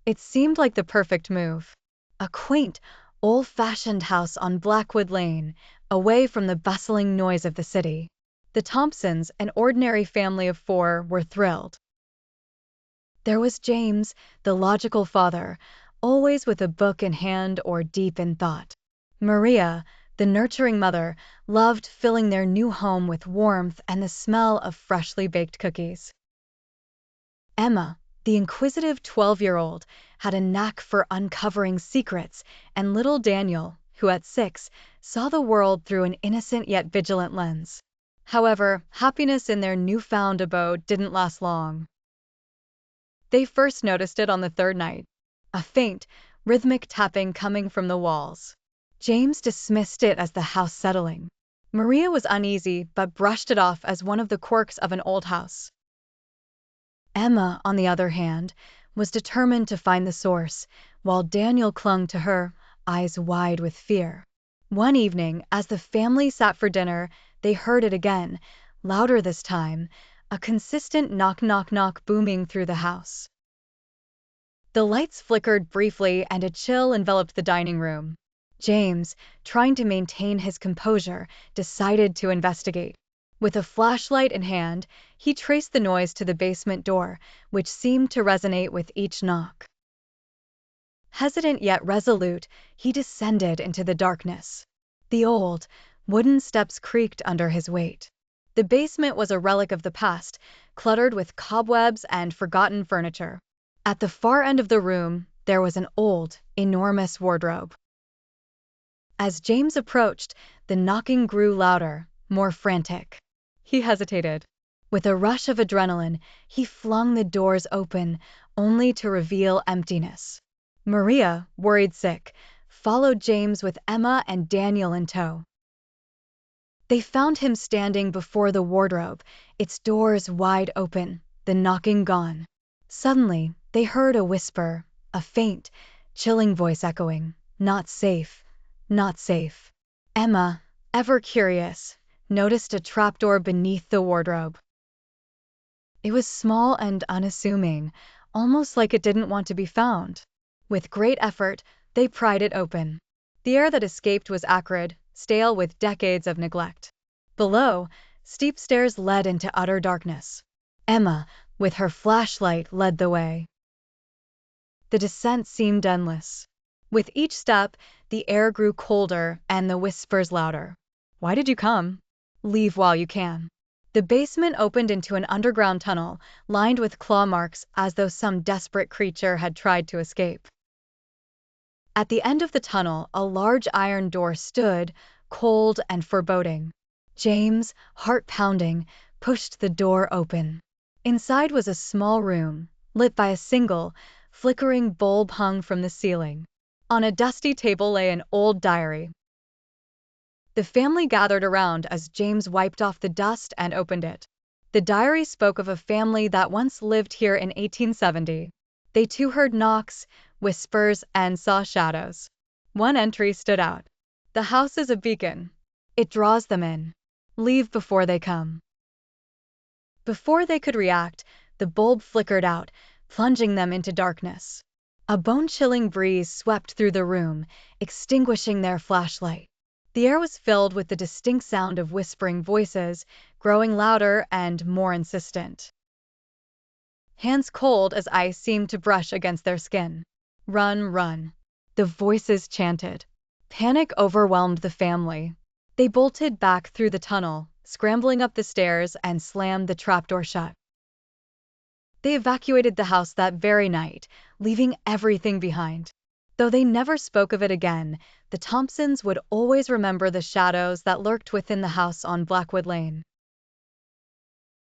It seemed like the perfect move. A quaint, old-fashioned house on Blackwood Lane, away from the bustling noise of the city. The Thompsons, an ordinary family of four, were thrilled. There was James, the logical father, always with a book in hand or deep in thought. Maria, the nurturing mother, loved filling their new home with warmth and the smell of freshly baked cookies. Emma, the inquisitive 12-year-old, had a knack for uncovering secrets, and little Daniel, who at 6, saw the world through an innocent yet vigilant lens. However, happiness in their newfound abode didn't last long. They first noticed it on the third night, a faint, rhythmic tapping coming from the walls. James dismissed it as the house settling. Maria was uneasy but brushed it off as one of the quirks of an old house. Emma, on the other hand, was determined to find the source, while Daniel clung to her, eyes wide with fear. One evening, as the family sat for dinner, they heard it again, louder this time, a consistent knock-knock-knock booming through the house. The lights flickered briefly and a chill enveloped the dining room. James, trying to maintain his composure, decided to investigate. With a flashlight in hand, he traced the noise to the basement door, which seemed to resonate with each knock. Hesitant yet resolute, he descended into the darkness. The old, wooden steps creaked under his weight. The basement was a relic of the past, cluttered with cobwebs and forgotten furniture. At the far end of the room, there was an old, enormous wardrobe. As James approached, the knocking grew louder, more frantic. He hesitated. With a rush of adrenaline, he flung the doors open, only to reveal emptiness. Maria, worried sick, followed James with Emma and Daniel in tow. They found him standing before the wardrobe, its doors wide open, the knocking gone. Suddenly, they heard a whisper, a faint, chilling voice echoing, "Not safe, not safe." Emma, ever curious, noticed a trapdoor beneath the wardrobe. It was small and unassuming, almost like it didn't want to be found. With great effort, they pried it open. The air that escaped was acrid, stale with decades of neglect. Below, steep stairs led into utter darkness. Emma, with her flashlight, led the way. The descent seemed endless. With each step, the air grew colder and the whispers louder. "Why did you come? Leave while you can." The basement opened into an underground tunnel, lined with claw marks as though some desperate creature had tried to escape. At the end of the tunnel, a large iron door stood, cold and foreboding. James, heart pounding, pushed the door open. Inside was a small room, lit by a single, flickering bulb hung from the ceiling. On a dusty table lay an old diary. The family gathered around as James wiped off the dust and opened it. The diary spoke of a family that once lived here in 1870. They too heard knocks, whispers, and saw shadows. One entry stood out. "The house is a beacon. It draws them in. Leave before they come." Before they could react, the bulb flickered out, plunging them into darkness. A bone-chilling breeze swept through the room, extinguishing their flashlight. The air was filled with the distinct sound of whispering voices, growing louder and more insistent. Hands cold as ice seemed to brush against their skin. "Run, run," the voices chanted. Panic overwhelmed the family. They bolted back through the tunnel, scrambling up the stairs and slammed the trapdoor shut. They evacuated the house that very night, leaving everything behind. Though they never spoke of it again, the Thompsons would always remember the shadows that lurked within the house on Blackwood Lane.